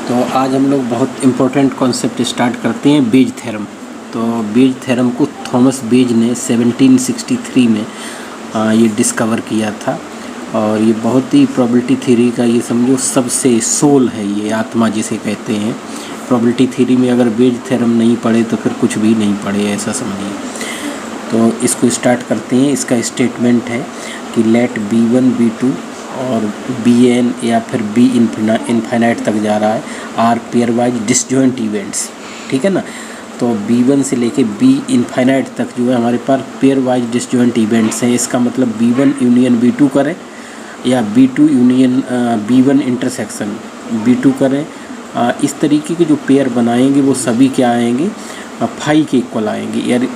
तो आज हम लोग बहुत इम्पोर्टेंट कॉन्सेप्ट स्टार्ट करते हैं, बेज थ्योरम। तो बेज थ्योरम को थॉमस बेज ने 1763 में ये डिस्कवर किया था और ये बहुत ही प्रोबेबिलिटी थ्योरी का ये समझो सबसे सोल है, ये आत्मा जिसे कहते हैं। प्रोबेबिलिटी थ्योरी में अगर बेज थ्योरम नहीं पढ़े तो फिर कुछ भी नहीं पढ़े, ऐसा समझिए। तो इसको स्टार्ट करते हैं। इसका स्टेटमेंट है कि लेट B1 B2 और Bn या फिर B इन्फिनाइट तक जा रहा है are pairwise disjoint events, ठीक है ना। तो B1 से लेके B इन्फिनाइट तक जो है हमारे पास पेयर वाइज डिसजॉइंट इवेंट्स हैं। इसका मतलब B1 यूनियन B2 करें या B2 union B1 intersection B2 करें, इस तरीके के जो पेयर बनाएंगे वो सभी क्या आएंगे, फाई के इक्वल आएंगे, यार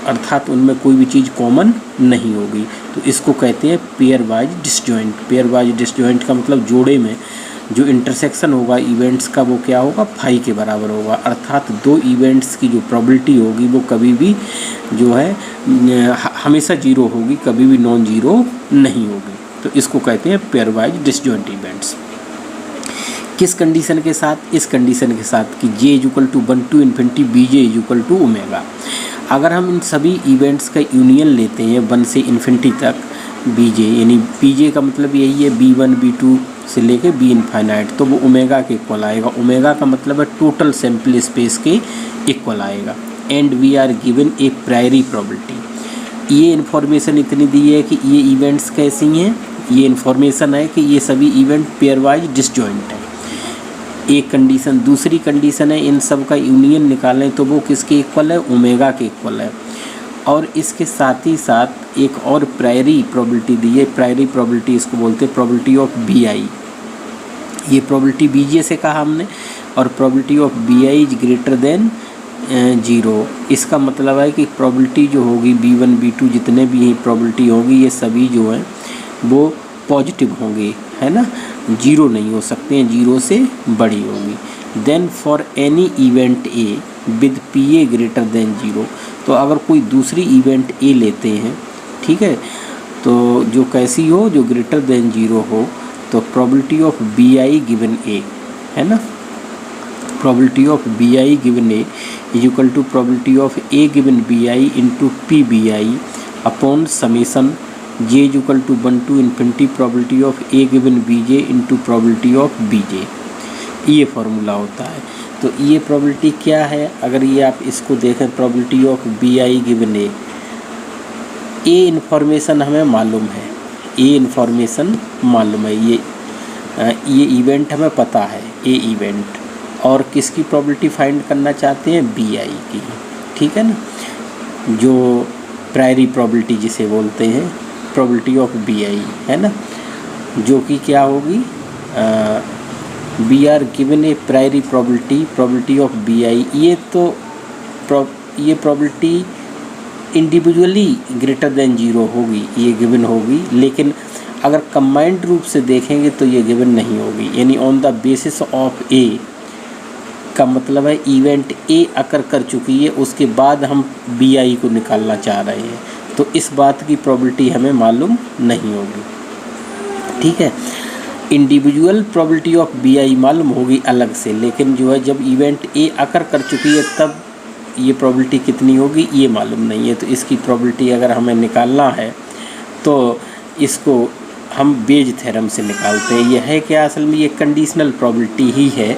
अर्थात उनमें कोई भी चीज़ कॉमन नहीं होगी। तो इसको कहते हैं pair wise disjoint. Pair wise disjoint का मतलब जोड़े में जो इंटरसेक्शन होगा इवेंट्स का वो क्या होगा, फाई के बराबर होगा। अर्थात दो इवेंट्स की जो प्रोबेबिलिटी होगी वो कभी भी जो है हमेशा जीरो होगी, कभी भी नॉन जीरो नहीं होगी। तो इसको कहते हैं पेयर वाइज डिसजॉइंट इवेंट्स। किस कंडीशन के साथ, इस कंडीशन के साथ कि J = 1 to ∞, Bj = ओमेगा। अगर हम इन सभी इवेंट्स का यूनियन लेते हैं 1 से इन्फिनिटी तक Bj, यानी Bj का मतलब यही है B1 B2 से लेके B इन्फिनाइट, तो वो ओमेगा के इक्वल आएगा। ओमेगा का मतलब है टोटल सैम्पल स्पेस के इक्वल आएगा। And we are given a priori probability. ये इन्फॉर्मेशन इतनी दी है कि ये इवेंट्स कैसी हैं, ये इन्फॉर्मेशन है कि ये सभी इवेंट पेयर वाइज डिसजॉइंट है, एक कंडीशन। दूसरी कंडीशन है इन सब का यूनियन निकालें तो वो किसके इक्वल है, ओमेगा के इक्वल है। और इसके साथ ही साथ एक और प्रायरी प्रोबेबिलिटी दी है। प्रायरी प्रोबेबिलिटी इसको बोलते हैं प्रोबेबिलिटी ऑफ BI। ये प्रोबेबिलिटी BJ से कहा हमने, और probability of BI is greater than 0। इसका मतलब है कि प्रोबेबिलिटी जो होगी B1 B2 जितने भी प्रोबेबिलिटी होगी ये सभी जो हैं वो पॉजिटिव होंगे, है ना, जीरो नहीं हो सकते हैं, जीरो से बड़ी होगी। Then for any event A with PA greater than 0। तो अगर कोई दूसरी इवेंट A लेते हैं, ठीक है, तो जो कैसी हो, जो ग्रेटर देन 0 हो, तो probability of BI given A, है ना, probability of BI given A is equal to probability of A given BI into PBI upon summation J = 1 to ∞ probability of A given BJ into probability of BJ। ये formula होता है। तो ये probability क्या है, अगर ये आप इसको देखें, probability of BI given A, information हमें मालूम है, इन्फॉर्मेशन मालूम है, ये इवेंट हमें पता है, इवेंट, और किसकी प्रोबेबिलिटी फाइंड करना चाहते हैं, BI की, ठीक है ना, जो प्रायरी प्रोबेबिलिटी जिसे बोलते हैं, प्रोबेबिलिटी ऑफ BI, है ना, जो कि क्या होगी, we are given a priori probability of BI। ये तो ये प्रोबेबिलिटी इंडिविजुअली ग्रेटर देन 0 होगी, ये गिवन होगी, लेकिन अगर कंबाइंड रूप से देखेंगे तो ये गिवन नहीं होगी। यानी on the basis of A का मतलब है इवेंट A अकर कर चुकी है, उसके बाद हम BI को निकालना चाह रहे हैं, तो इस बात की प्रोबेबिलिटी हमें मालूम नहीं होगी, ठीक है। इंडिविजुअल प्रोबेबिलिटी ऑफ BI मालूम होगी अलग से, लेकिन जो है जब इवेंट A अकर कर चुकी है तब ये प्रोबेबिलिटी कितनी होगी ये मालूम नहीं है। तो इसकी प्रोबेबिलिटी अगर हमें निकालना है तो इसको हम बेज थ्योरम से निकालते हैं। यह है क्या, असल में ये कंडीशनल प्रोबेबिलिटी ही है,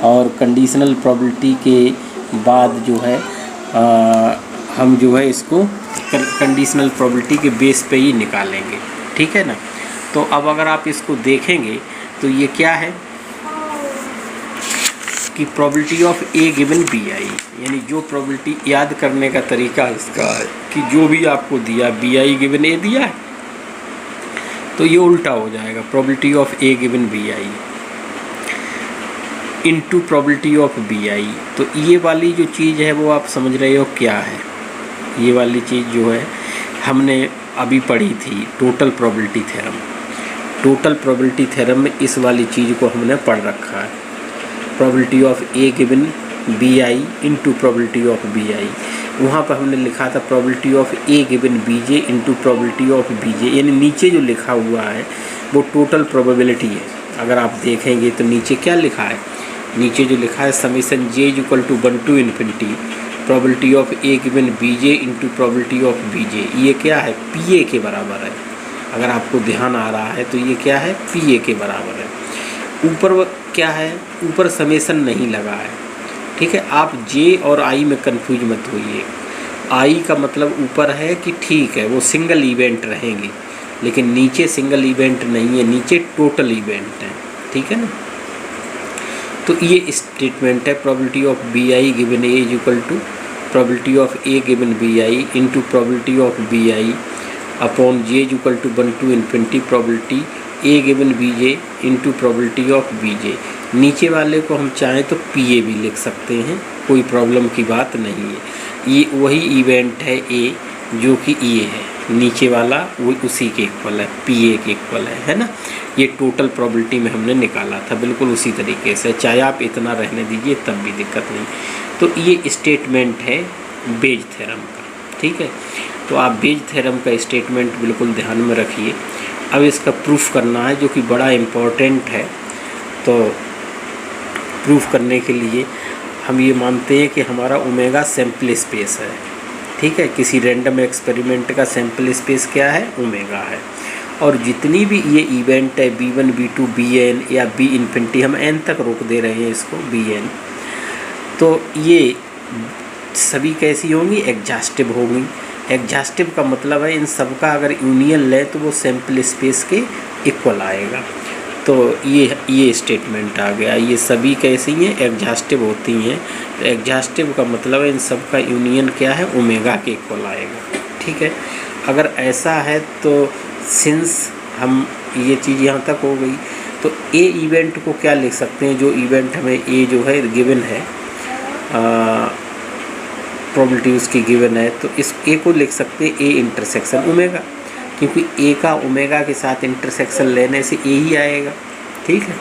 और कंडीशनल प्रोबेबिलिटी के बाद जो है हम जो है इसको कंडीशनल प्रोबेबिलिटी के बेस पे ही निकालेंगे, ठीक है ना। तो अब अगर आप इसको देखेंगे तो ये क्या है कि probability of A given BI, यानी जो प्रोबेबिलिटी याद करने का तरीका इसका है कि जो भी आपको दिया BI गिवन A दिया है तो ये उल्टा हो जाएगा, probability of A given BI into probability of BI। तो ये वाली जो चीज़ है वो आप समझ रहे हो क्या है, ये वाली चीज़ जो है हमने अभी पढ़ी थी total probability theorem. Total probability theorem में इस वाली चीज़ को हमने पढ़ रखा है, probability of A given BI into probability of BI। वहाँ पर हमने लिखा था probability of A given BJ into probability of BJ, यानी नीचे जो लिखा हुआ है वो टोटल प्रोबेबिलिटी है। अगर आप देखेंगे तो नीचे क्या लिखा है, नीचे जो लिखा है summation j equal to 1 to infinity probability of A given B J into probability of B J, ये क्या है पी ए के बराबर है। अगर आपको ध्यान आ रहा है तो ये क्या है पी ए के बराबर है। ऊपर क्या है, ऊपर समेशन नहीं लगा है, ठीक है। आप जे और आई में कंफ्यूज मत होइए। आई का मतलब ऊपर है कि ठीक है वो सिंगल इवेंट रहेंगी, लेकिन नीचे सिंगल इवेंट नहीं है, नीचे टोटल इवेंट है, ठीक है ना। तो ये स्टेटमेंट है probability of B I given A is equal to probability of A given B I into probability of B I upon J is equal to 1 to infinity probability A given B J into probability of B J. नीचे वाले को हम चाहें तो P A भी लिख सकते हैं, कोई प्रॉब्लम की बात नहीं है। ये वही इवेंट है ए जो कि ये है, नीचे वाला वो उसी के इक्वल है, पी ए के इक्वल है ना। ये टोटल प्रोबेबिलिटी में हमने निकाला था, बिल्कुल उसी तरीके से, चाहे आप इतना रहने दीजिए तब भी दिक्कत नहीं। तो ये स्टेटमेंट है बेज थ्योरम का, ठीक है। तो आप बेज थ्योरम का स्टेटमेंट बिल्कुल ध्यान में रखिए। अब इसका प्रूफ करना है जो कि बड़ा इम्पोर्टेंट है। तो प्रूफ करने के लिए हम ये मानते हैं कि हमारा ओमेगा सैम्पल स्पेस है, ठीक है। किसी रैंडम एक्सपेरिमेंट का सैम्पल स्पेस क्या है, ओमेगा है। और जितनी भी ये इवेंट है B1 B2 Bn या B इन्फिनिटी, हम n तक रोक दे रहे हैं इसको Bn, तो ये सभी कैसी होंगी, एग्जॉस्टिव होंगी। एग्जॉस्टिव का मतलब है इन सब का अगर यूनियन ले तो वो सैम्पल स्पेस के इक्वल आएगा। तो ये स्टेटमेंट आ गया। ये सभी कैसी हैं, एग्जॉस्टिव होती हैं। तो एग्जॉस्टिव का मतलब है इन सब का यूनियन क्या है, ओमेगा के इक्वल आएगा, ठीक है। अगर ऐसा है तो सिंस हम ये चीज़ यहाँ तक हो गई, तो ए इवेंट को क्या लिख सकते हैं, जो इवेंट हमें ए जो है गिवन है, प्रोबेबिलिटी उसकी गिवन है, तो इस ए को लिख सकते हैं ए इंटरसेक्शन ओमेगा, क्योंकि ए का ओमेगा के साथ इंटरसेक्शन लेने से ए ही आएगा, ठीक है।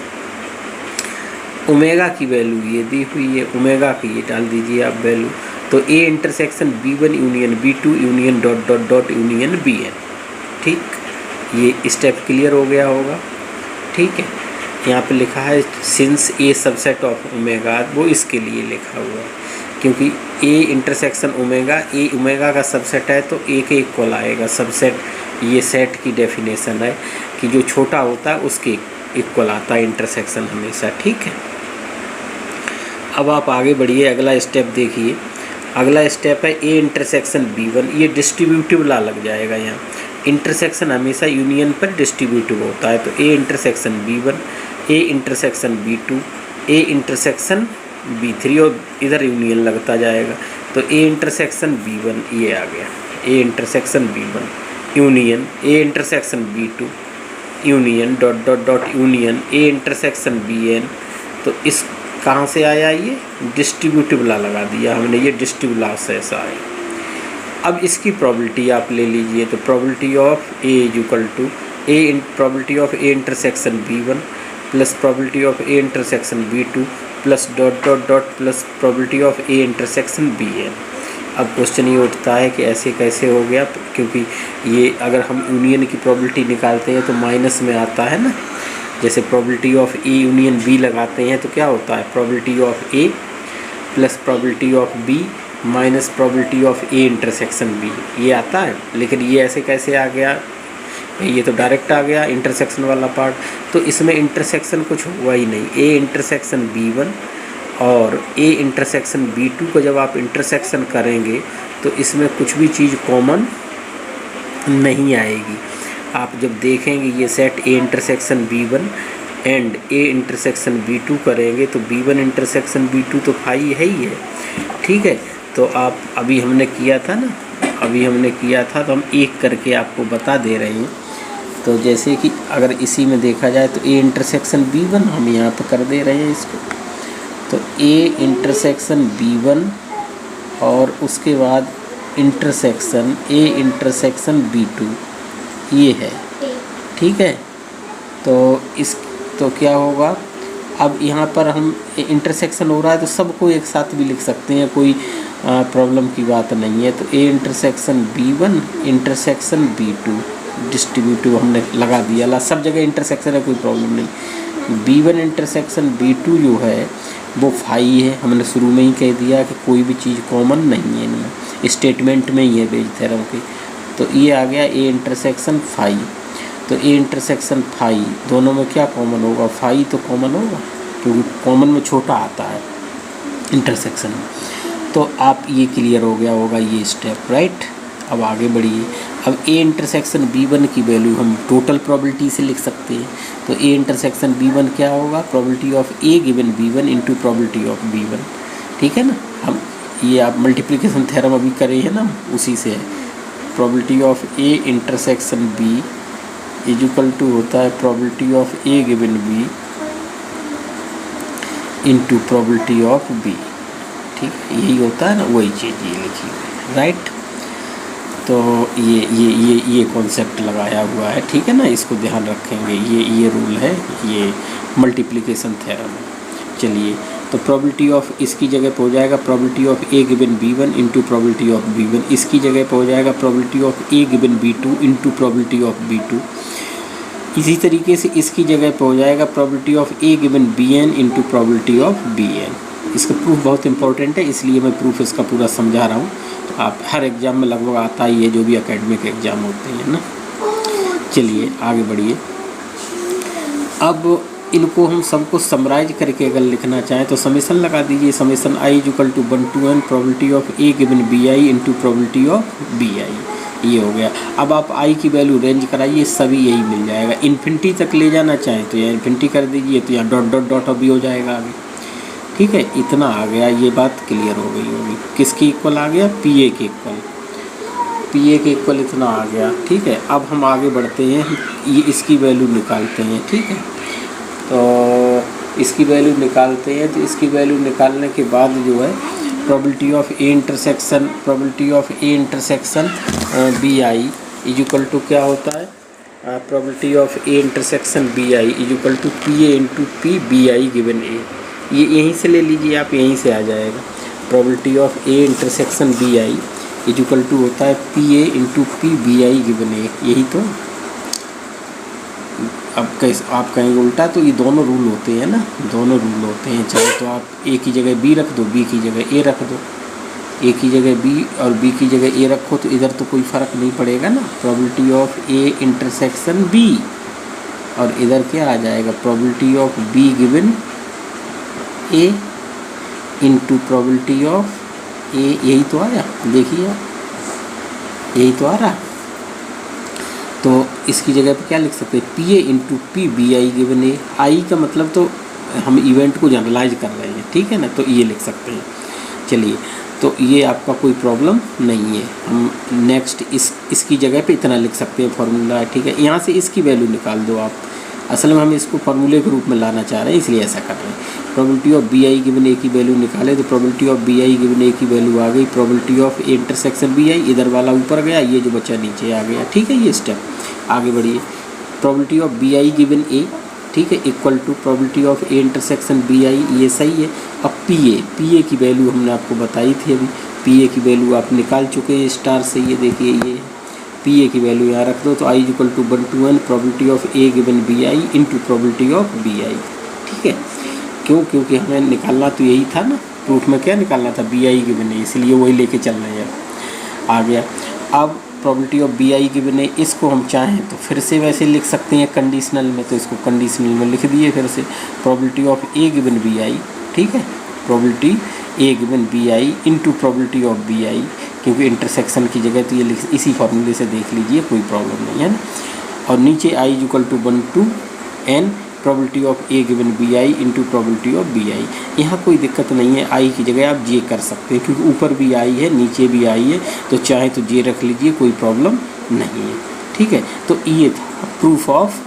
ओमेगा की वैल्यू ये दी हुई है, ओमेगा की ये डाल दीजिए आप वैल्यू। तो ए intersection B1 union B2 union dot dot dot union Bn, ठीक। ये स्टेप क्लियर हो गया होगा, ठीक है। यहाँ पे लिखा है since A subset of omega, वो इसके लिए लिखा हुआ है क्योंकि A intersection omega, A omega का सबसेट है तो ए के इक्वल आएगा। सबसेट ये सेट की डेफिनेशन है कि जो छोटा होता है उसके इक्वल आता है इंटरसेक्शन हमेशा, ठीक है। अब आप आगे बढ़िए, अगला स्टेप देखिए। अगला स्टेप है ए इंटरसेक्शन B1, ये डिस्ट्रीब्यूटिव ला लग जाएगा यहाँ। इंटरसेक्शन हमेशा यूनियन पर डिस्ट्रीब्यूटिव होता है, तो ए intersection B1, A intersection B2, A intersection B3 और इधर यूनियन लगता जाएगा। तो ए इंटरसेक्शन B1 ये आ गया, ए intersection B1 union A intersection B2 union dot dot dot union A intersection Bn। तो इस कहाँ से आया, ये डिस्ट्रीब्यूटिव ला लगा दिया हमने, ये डिस्ट्रीब्यूटिव ला से ऐसा आया। अब इसकी प्रोबेबिलिटी आप ले लीजिए, तो probability of A is equal to A probability of A intersection B1 plus probability of A intersection B2 plus dot dot dot plus probability of A intersection Bn। अब क्वेश्चन ये उठता है कि ऐसे कैसे हो गया, क्योंकि ये अगर हम यूनियन की प्रोबेबिलिटी निकालते हैं तो माइनस में आता है ना। जैसे probability of A union B लगाते हैं तो क्या होता है, probability of A plus probability of B minus probability of A intersection B, ये आता है। लेकिन ये ऐसे कैसे आ गया, ये तो डायरेक्ट आ गया इंटरसेक्शन वाला पार्ट। तो इसमें इंटरसेक्शन कुछ हुआ ही नहीं। ए इंटरसेक्शन B1 और ए इंटरसेक्शन B2 को जब आप इंटरसेक्शन करेंगे तो इसमें कुछ भी चीज़ कॉमन नहीं आएगी। आप जब देखेंगे ये set A intersection B1 and A intersection B2 करेंगे तो B1 इंटरसेक्शन B2 तो फाई है ही है, ठीक है। तो आप अभी हमने किया था ना, अभी हमने किया था तो हम एक करके आपको बता दे रहे हैं। तो जैसे कि अगर इसी में देखा जाए तो ए इंटरसेक्शन B1 हम यहाँ पर कर दे रहे हैं इसको। तो ए इंटरसेक्शन B1 और उसके बाद इंटरसेक्शन ए इंटरसेक्शन B2 ये है, ठीक है। तो क्या होगा, अब यहाँ पर हम इंटरसेक्शन हो रहा है तो सबको एक साथ भी लिख सकते हैं, कोई प्रॉब्लम की बात नहीं है। तो ए intersection B1 intersection B2 distributive हमने लगा दिया, सब जगह इंटरसेक्शन है, कोई प्रॉब्लम नहीं। B1 इंटरसेक्शन B2 जो है वो फाई है। हमने शुरू में ही कह दिया कि कोई भी चीज़ कॉमन नहीं है इनमें, स्टेटमेंट में ही है बेज थ्योरम की। तो ये आ गया ए इंटरसेक्शन फाई। तो ए इंटरसेक्शन फाई दोनों में क्या कॉमन होगा? फाई तो कॉमन होगा, क्योंकि कॉमन में छोटा आता है इंटरसेक्शन में। तो आप ये क्लियर हो गया होगा ये स्टेप, राइट। अब आगे बढ़िए। अब ए इंटरसेक्शन B1 की वैल्यू हम टोटल प्रोबेबिलिटी से लिख सकते हैं। तो ए इंटरसेक्शन B1 क्या होगा? Probability of A given B1 into probability of B1, ठीक है ना। हम ये आप मल्टीप्लिकेशन थ्योरम अभी करे हैं ना, उसी से है। Probability of A intersection B is equal to होता है probability of A given B into probability of B, ठीक है। यही होता है ना, वही चीज़ ये लिखी हुई है, राइट। तो ये कॉन्सेप्ट लगाया हुआ है, ठीक है ना, इसको ध्यान रखेंगे। ये रूल है, ये मल्टीप्लिकेशन थ्योरम है। चलिए, तो प्रोबेबिलिटी ऑफ इसकी जगह पे हो जाएगा probability of A given B1 into probability of B1। इसकी जगह पे हो जाएगा probability of A given B2 into probability of B2। इसी तरीके से इसकी जगह पे हो जाएगा probability of A given BN into probability of BN। इसका प्रूफ बहुत इंपॉर्टेंट है, इसलिए मैं प्रूफ इसका पूरा समझा रहा हूँ। तो आप हर एग्ज़ाम में लगभग आता ही है, जो भी एकेडमिक एग्ज़ाम होते हैं ना। चलिए आगे बढ़िए। अब इनको हम सबको समराइज करके अगर लिखना चाहें तो समेसन लगा दीजिए। Summation i is equal to 1 to n probability of A given BI into probability of BI। ये हो गया। अब आप i की वैल्यू रेंज कराइए, सभी यही मिल जाएगा। इन्फिनिटी तक ले जाना चाहें तो यहाँ इन्फिनिटी कर दीजिए, तो यहाँ डॉट डॉट डॉट भी हो जाएगा आगे, ठीक है। इतना आ गया, ये बात क्लियर हो गई होगी। किसकी इक्वल आ गया? PA के इक्वल, PA के इक्वल इतना आ गया, ठीक है। अब हम आगे बढ़ते हैं, ये इसकी वैल्यू निकालते हैं, ठीक है। तो इसकी वैल्यू निकालते हैं, तो इसकी वैल्यू निकालने के बाद जो है probability of A intersection BI is equal to क्या होता है? Probability of A intersection BI is equal to PA into P BI given A। ये यहीं से ले लीजिए आप, यहीं से आ जाएगा। Probability of A intersection BI is equal to होता है PA into P BI given A। यही तो। अब कैसे आप कहेंगे उल्टा, तो ये दोनों रूल होते हैं ना, दोनों रूल होते हैं। चाहे तो आप A की जगह B रख दो, B की जगह A रख दो। A की जगह B और B की जगह A रखो तो इधर तो कोई फ़र्क नहीं पड़ेगा ना। Probability of A intersection B, और इधर क्या आ जाएगा? Probability of B given A into probability of A। यही तो आया, देखिए यही तो आ रहा। तो इसकी जगह पे क्या लिख सकते हैं? PA into P BI given A। आई का मतलब तो हम इवेंट को जनरलाइज कर रहे हैं, ठीक है ना, तो ये लिख सकते हैं। चलिए, तो ये आपका कोई प्रॉब्लम नहीं है। हम नेक्स्ट इसकी जगह पे इतना लिख सकते हैं फॉर्मूला, ठीक है। यहाँ से इसकी वैल्यू निकाल दो आप। असल में हम इसको फार्मूले के रूप में लाना चाह रहे हैं, इसलिए ऐसा कर रहे हैं। Probability of BI given A की वैल्यू निकाले तो probability of BI given A की वैल्यू आ गई। Probability of A intersection BI, इधर वाला ऊपर गया, ये जो बच्चा नीचे आ गया, ठीक है। ये स्टेप आगे बढ़िए। Probability of BI given A, ठीक है, equal to probability of A intersection BI, ये सही है। अब PA की वैल्यू हमने आपको बताई थी अभी। PA की वैल्यू आप निकाल चुके हैं स्टार से, ये देखिए ये PA की वैल्यू यहाँ रख दो। तो i equal to 1 to n probability of A given BI into probability of BI, ठीक है। क्यों? क्योंकि हमें निकालना तो यही था ना, प्रूफ में क्या निकालना था? BI गिवन A, इसलिए वही लेके चल रहे हैं। आ गया। अब probability of BI given A, इसको हम चाहें तो फिर से वैसे लिख सकते हैं कंडीशनल में, तो इसको कंडीशनल में लिख दिए फिर से। Probability of A given BI, ठीक है, probability A given BI into probability of BI, क्योंकि इंटरसेक्शन की जगह तो ये इसी फॉर्मूले से देख लीजिए, कोई प्रॉब्लम नहीं है ना। और नीचे i equal to 1 to n probability of A given BI into probability of BI। यहाँ कोई दिक्कत नहीं है, i की जगह आप j कर सकते हैं, क्योंकि ऊपर भी i है नीचे भी i है, तो चाहे तो j रख लीजिए, कोई प्रॉब्लम नहीं है, ठीक है। तो ये था प्रूफ ऑफ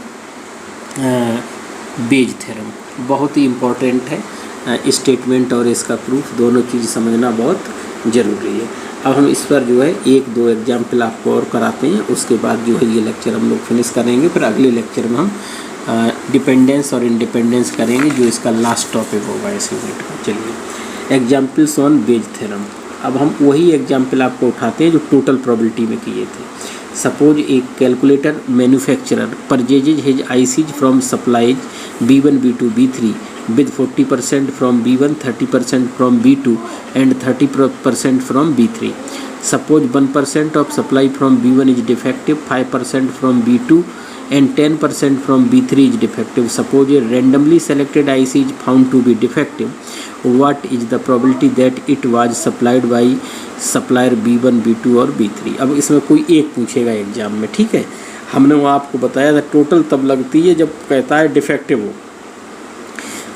बेज थ्योरम, बहुत ही इम्पोर्टेंट है। स्टेटमेंट और इसका प्रूफ दोनों चीज़ समझना बहुत ज़रूरी है। अब हम इस पर जो है 1-2 एग्जाम्पल आपको और कराते हैं, उसके बाद जो है ये लेक्चर हम लोग फिनिश करेंगे। फिर अगले लेक्चर में हम डिपेंडेंस और इंडिपेंडेंस करेंगे, जो इसका लास्ट टॉपिक होगा इस यूनिट का। चलिए, एग्जाम्पल्स ऑन बेज थ्योरम। अब हम वही एग्जाम्पल आपको उठाते हैं जो टोटल प्रोबेबिलिटी में किए थे। Suppose A calculator manufacturer purchases his ICs from supplies B1 B2 B3 with 40% from B1, 30% from B2 and 30% from B3. Suppose 1% of supply from B1 is defective, 5% from B2 and 10% from B3 is defective. Suppose a randomly selected IC is found to be defective. What is the probability that it was supplied by supplier B1, B2 और B3? अब इसमें कोई एक पूछेगा exam में, ठीक है। हमने वो आपको बताया था टोटल तब लगती है जब कहता है डिफेक्टिव हो।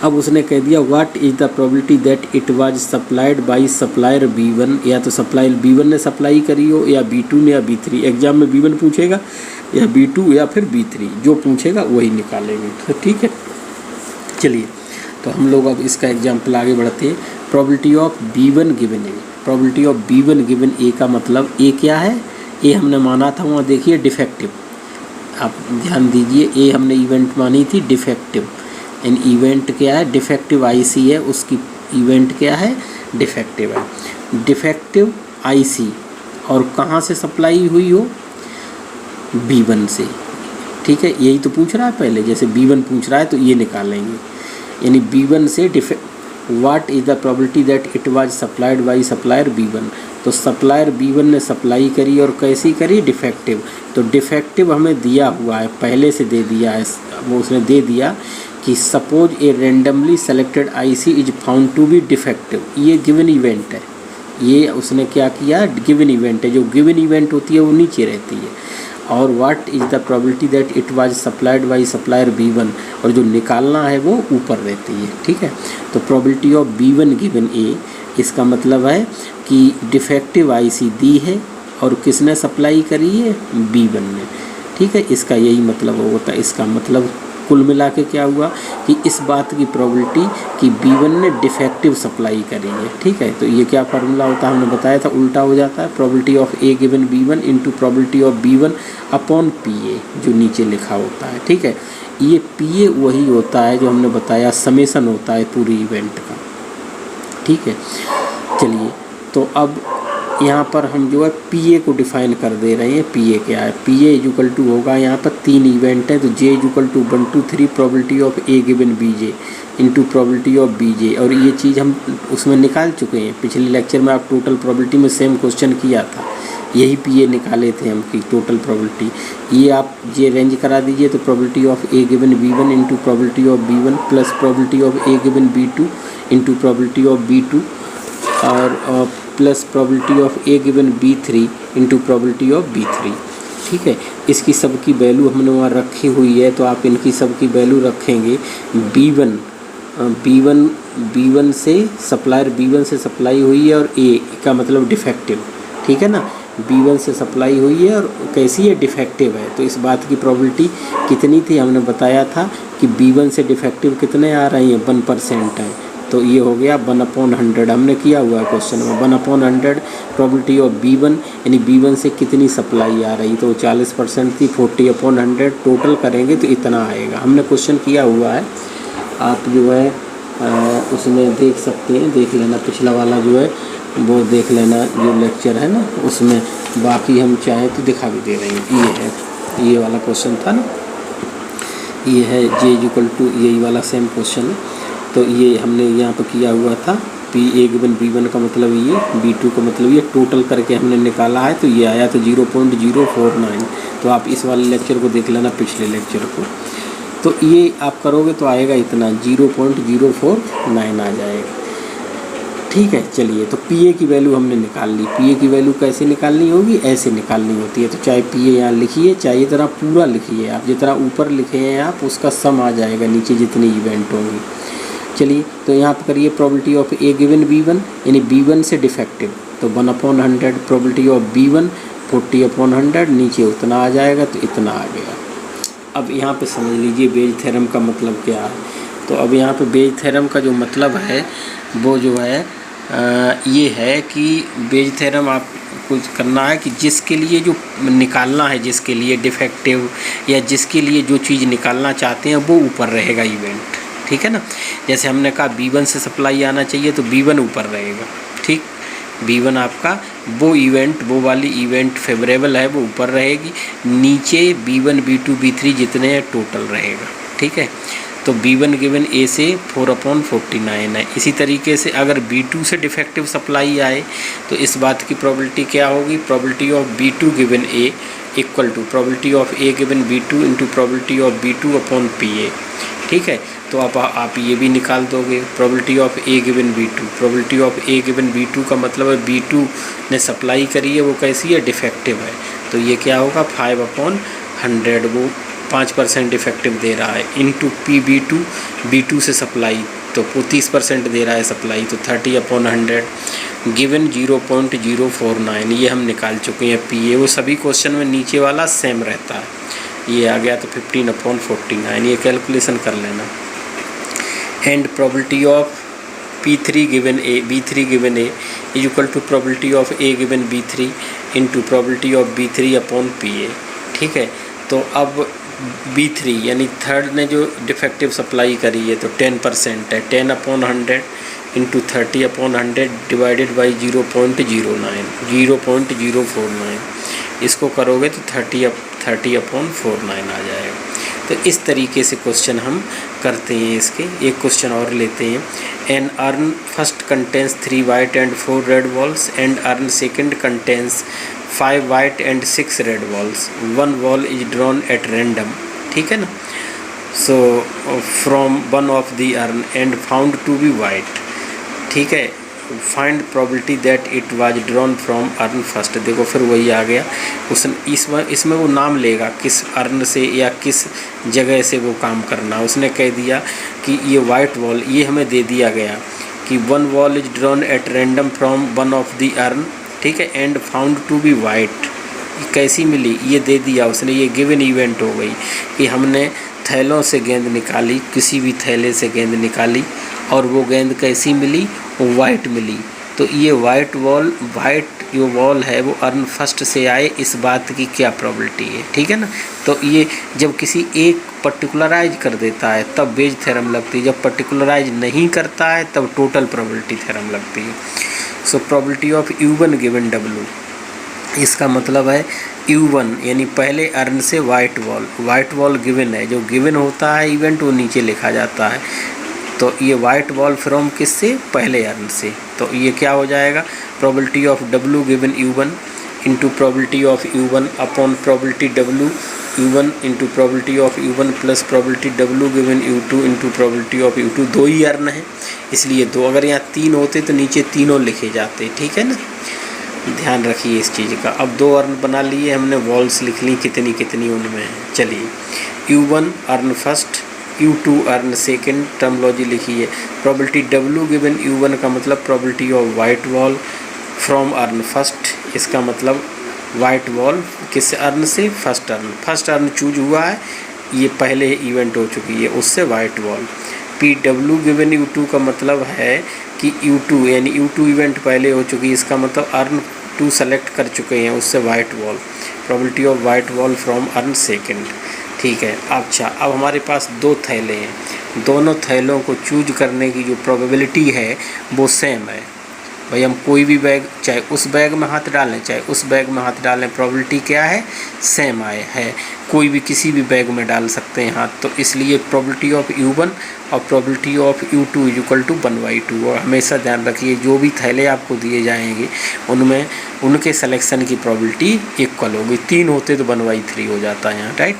अब उसने कह दिया what is the probability that it was supplied by supplier B1, या तो सप्लायर B1 ने सप्लाई करी हो या B2 ने या B3। एग्जाम में B1 पूछेगा या B2 या फिर B3, जो पूछेगा वही निकालेंगे, तो ठीक है। चलिए तो हम लोग अब इसका एग्जाम्पल आगे बढ़ते हैं। Probability of B1 given A. Probability of B1 given A का मतलब ए क्या है, ए हमने माना था वहाँ देखिए डिफेक्टिव, आप ध्यान दीजिए, ए हमने इवेंट मानी थी डिफेक्टिव, एन इवेंट क्या है डिफेक्टिव आईसी है, उसकी इवेंट क्या है डिफेक्टिव है। डिफेक्टिव आईसी और कहाँ से सप्लाई हुई हो, B1 से, ठीक है। यही तो पूछ रहा है पहले, जैसे B1 पूछ रहा है तो ये निकालेंगे, यानी B1 से what is the probability that it was supplied by supplier B1। तो सप्लायर B1 ने सप्लाई करी और कैसी करी डिफेक्टिव, तो डिफेक्टिव हमें दिया हुआ है, पहले से दे दिया है, वो उसने दे दिया कि suppose a randomly selected IC is found to be defective. ये गिवन इवेंट है, ये उसने क्या किया गिवन इवेंट है, जो गिवन इवेंट होती है वो नीचे रहती है। और what is the probability that it was supplied by supplier B1, और जो निकालना है वो ऊपर रहती है, ठीक है। तो प्रोबेबिलिटी ऑफ B1 गिवन ए, इसका मतलब है कि डिफेक्टिव आईसी दी है और किसने सप्लाई करी है B1 ने, ठीक है। इसका यही मतलब होता है। इसका मतलब कुल मिला के क्या हुआ कि इस बात की प्रोबेबिलिटी कि B1 ने डिफेक्टिव सप्लाई करी है, ठीक है। तो ये क्या फार्मूला होता है हमने बताया था, उल्टा हो जाता है, probability of A given B1 into probability of B1 upon PA, जो नीचे लिखा होता है, ठीक है। ये PA वही होता है जो हमने बताया समेसन होता है पूरी इवेंट का, ठीक है। चलिए तो अब यहाँ पर हम जो है PA को डिफाइन कर दे रहे हैं। PA क्या है, PA इक्वल टू होगा, यहाँ पर 3 इवेंट है तो J equal to 1 2 3 probability of A given BJ into probability of BJ। और ये चीज़ हम उसमें निकाल चुके हैं, पिछले लेक्चर में आप टोटल प्रोबेबिलिटी में सेम क्वेश्चन किया था, यही PA निकाले थे हम की टोटल प्रोबेबिलिटी। ये आप ये रेंज करा दीजिए तो probability of A given B1 into probability of B1 plus probability of A given B2 into probability of B2 और plus probability of A given B3 into probability of B3, ठीक है। इसकी सबकी वैल्यू हमने वहाँ रखी हुई है, तो आप इनकी सबकी वैल्यू रखेंगे। B1 से सप्लायर B1 से सप्लाई हुई है और A का मतलब डिफेक्टिव, ठीक है ना। B1 से सप्लाई हुई है और कैसी है डिफेक्टिव है, तो इस बात की प्रोबेबिलिटी कितनी थी हमने बताया था कि B1 से डिफेक्टिव कितने आ रही हैं 1% है, तो ये हो गया 1/100 हमने किया हुआ है क्वेश्चन में। 1/100 प्रोबेबिलिटी ऑफ B1, यानी B1 से कितनी सप्लाई आ रही, तो 40% थी, 40/100 टोटल करेंगे तो इतना आएगा। हमने क्वेश्चन किया हुआ है, आप जो है उसमें देख सकते हैं, देख लेना, पिछला वाला जो है वो देख लेना जो लेक्चर है ना उसमें, बाकी हम चाहें तो दिखा भी दे रहे हैं। ये है, ये वाला क्वेश्चन था ना, ये है J इक्वल टू, यही वाला सेम क्वेश्चन है, तो ये हमने यहाँ पर किया हुआ था। PA गिवन B1 का मतलब ये, B2 का मतलब ये, टोटल करके हमने निकाला है तो ये आया तो 0.049। तो आप इस वाले लेक्चर को देख लेना, पिछले लेक्चर को, तो ये आप करोगे तो आएगा इतना 0.049 आ जाएगा, ठीक है। चलिए तो PA की वैल्यू हमने निकाल ली। PA की वैल्यू कैसे निकालनी होगी, ऐसे निकालनी होती है। तो चाहे PA यहाँ लिखिए, चाहे इतना पूरा लिखिए आप, जितना ऊपर लिखे हैं आप उसका सम आ जाएगा नीचे जितनी इवेंट होंगी। चलिए तो यहाँ पर करिए probability of A given B1, यानी B1 से डिफेक्टिव, तो 1/100 प्रोबेबिलिटी ऑफ B1 40/100, नीचे उतना आ जाएगा तो इतना आ गया। अब यहाँ पे समझ लीजिए बेज थ्योरम का मतलब क्या है। तो अब यहाँ पे बेज थ्योरम का जो मतलब है वो जो है ये है कि बेज थ्योरम आप कुछ करना है कि जिसके लिए जो निकालना है, जिसके लिए डिफेक्टिव या जिसके लिए जो चीज़ निकालना चाहते हैं वो ऊपर रहेगा इवेंट, ठीक है ना। जैसे हमने कहा B1 से सप्लाई आना चाहिए तो B1 ऊपर रहेगा, ठीक। B1 आपका वो इवेंट, वो वाली इवेंट फेवरेबल है वो ऊपर रहेगी, नीचे B1 B2 B3 जितने हैं टोटल रहेगा, ठीक है। तो B1 गिवन A से 4/49 है। इसी तरीके से अगर B2 से डिफेक्टिव सप्लाई आए तो इस बात की प्रोबेबिलिटी क्या होगी, probability of B2 given A equal to probability of A given B2 into probability of B2 upon PA। ठीक है, तो आप ये भी निकाल दोगे, probability of A given B2, probability of A given B2 का मतलब है B2 ने सप्लाई करी है वो कैसी है, डिफेक्टिव है, तो ये क्या होगा 5/100, वो 5% डिफेक्टिव दे रहा है, इंटू PB2, B2 से सप्लाई तो 30% दे रहा है सप्लाई, तो 30/100 गिवन 0.049, ये हम निकाल चुके हैं PA। वो सभी क्वेश्चन में नीचे वाला सेम रहता है, ये आ गया तो 15/49, ये कैलकुलेशन कर लेना। And probability of P3 given A, B3 given A is equal to probability of A given B3 into probability of B3 upon PA। ठीक है, तो अब B3 यानी थर्ड ने जो डिफेक्टिव सप्लाई करी है तो 10% है, 10/100 इंटू 30/100 डिवाइडेड बाई 0.049, इसको करोगे तो 30/49 आ जाएगा। तो इस तरीके से क्वेश्चन हम करते हैं इसके। एक क्वेश्चन और लेते हैं। An urn first contains 3 white and 4 red balls and urn second contains 5 white and 6 red balls, 1 ball is drawn at random. ठीक है ना, so from one of the urn and found to be white. ठीक है, find probability that it was drawn from urn first. देखो फिर वही आ गया, उसने इसमें वो नाम लेगा किस अर्न से या किस जगह से वो काम करना। उसने कह दिया कि ये वाइट बॉल, ये हमें दे दिया गया कि 1 ball is drawn at random from one of the urn. ठीक है, and found to be white, कैसी मिली ये दे दिया उसने, ये गिवन इवेंट हो गई कि हमने थैलों से गेंद निकाली, किसी भी थैले से गेंद निकाली और वो गेंद कैसी मिली, वो वाइट मिली। तो ये वाइट जो बॉल है वो अर्न फर्स्ट से आए, इस बात की क्या प्रोबेबिलिटी है। ठीक है ना, तो ये जब किसी एक पर्टिकुलराइज कर देता है तब बेज थ्योरम लगती है, जब पर्टिकुलराइज नहीं करता है तब टोटल प्रोबेबिलिटी थ्योरम लगती है। So probability of U1 given W, इसका मतलब है U1 यानी पहले अर्न से वाइट बॉल गिवन है, जो गिवन होता है इवेंट वो नीचे लिखा जाता है। तो ये वाइट बॉल फ्रॉम किससे, पहले अर्न से, तो ये क्या हो जाएगा, probability of W given U1 into probability of U1 upon probability W U1 into probability of U1 plus probability W given U2 into probability of U2। 2 he earn है इसलिए 2, अगर यहाँ 3 होते तो नीचे तीनों लिखे जाते। ठीक है ना, ध्यान रखिए इस चीज़ का। अब 2 अर्न बना लिए हमने, वॉल्स लिख ली कितनी कितनी उनमें है। चलिए U1 earn first, U2 earn second, terminology लिखी है। प्रोबेबिलिटी W गिवन U1 का मतलब probability of white ball from urn first, इसका मतलब वाइट बॉल किस अर्न से, फर्स्ट अर्न चूज हुआ है, ये पहले इवेंट हो चुकी है उससे white ball. PW given U2 का मतलब है कि U2 यानी U2 इवेंट पहले हो चुकी है, इसका मतलब अर्न 2 सेलेक्ट कर चुके हैं उससे white ball, probability of white ball from earn second. ठीक है, अच्छा अब हमारे पास 2 थैले हैं, दोनों थैलों को चूज करने की जो प्रोबेबिलिटी है वो सेम है। भाई हम कोई भी बैग, चाहे उस बैग में हाथ डालें चाहे उस बैग में हाथ डालें, प्रोबेबिलिटी क्या है, सेम है। कोई भी किसी भी बैग में डाल सकते हैं हाथ, तो इसलिए प्रोबेबिलिटी ऑफ U1 और probability of U2 is equal to 1/2। और हमेशा ध्यान रखिए जो भी थैले आपको दिए जाएंगे उनमें उनके सिलेक्शन की प्रोबेबिलिटी इक्वल होगी। 3 होते तो 1/3 हो जाता है यहाँ, right.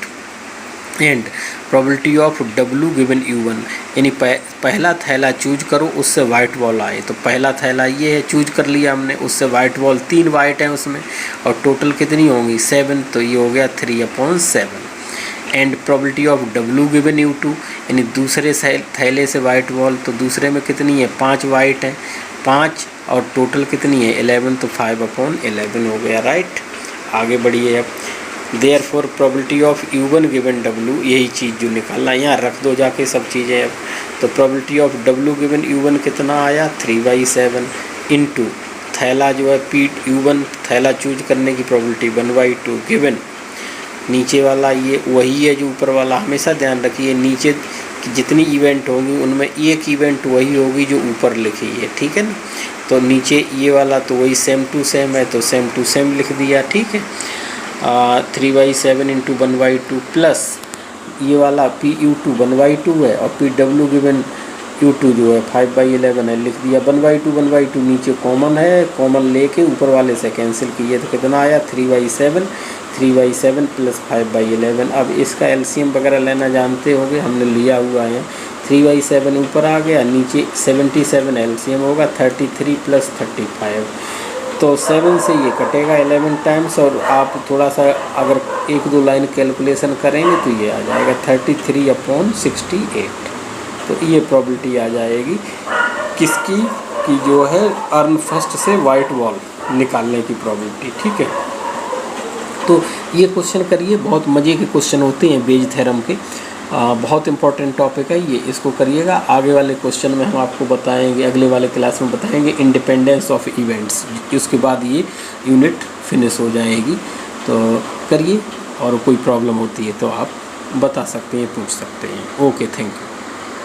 And probability of W given U1 यानी पहला थैला चूज करो उससे वाइट बॉल आए, तो पहला थैला ये है, चूज कर लिया हमने, उससे वाइट बॉल 3 वाइट हैं उसमें और टोटल कितनी होंगी 7, तो ये हो गया 3/7। And probability of W given U2 यानी दूसरे थैले से वाइट बॉल, तो दूसरे में कितनी है 5 वाइट हैं, 5 और टोटल कितनी है 11, तो 5/11 हो गया, राइट। आगे बढ़िए अब। Therefore probability of U1 given W, यही चीज़ जो निकालना यहाँ रख दो जाके सब चीज़ें अब। तो probability of W given U1 कितना आया 3/7 इंटू थैला जो है U1 थैला चूज करने की प्रोबेबिलिटी 1/2 गिवन नीचे वाला ये वही है जो ऊपर वाला। हमेशा ध्यान रखिए नीचे जितनी इवेंट होंगी उनमें एक इवेंट वही होगी जो ऊपर लिखी है, ठीक है ना। तो नीचे ये वाला तो वही सेम टू सेम है, तो सेम टू सेम लिख दिया, ठीक है। 3/7 इंटू 1/2 प्लस ये वाला PU2 1/2 है और PW गिवन U2 जो है 5/11 है, लिख दिया 1/2 नीचे कॉमन है, कॉमन लेके ऊपर वाले से कैंसिल किए तो कितना आया 3/7 प्लस 5/11। अब इसका LCM वगैरह लेना जानते होंगे, हमने लिया हुआ है। 3/7 ऊपर आ गया, नीचे 77 LCM होगा 33 प्लस 35, तो 7 से ये कटेगा 11 टाइम्स, और आप थोड़ा सा अगर 1-2 लाइन कैलकुलेशन करेंगे तो ये आ जाएगा 33/68। तो ये प्रॉबिलिटी आ जाएगी किसकी, कि जो है अर्न फर्स्ट से वाइट वॉल निकालने की प्रॉबिलिटी। ठीक है, तो ये क्वेश्चन करिए, बहुत मज़े के क्वेश्चन होते हैं बेज थ्योरम के, बहुत इंपॉर्टेंट टॉपिक है ये, इसको करिएगा। आगे वाले क्वेश्चन में हम आपको बताएंगे, अगले वाले क्लास में बताएंगे इंडिपेंडेंस ऑफ इवेंट्स, उसके बाद ये यूनिट फिनिश हो जाएगी। तो करिए, और कोई प्रॉब्लम होती है तो आप बता सकते हैं, पूछ सकते हैं। Okay, thank you.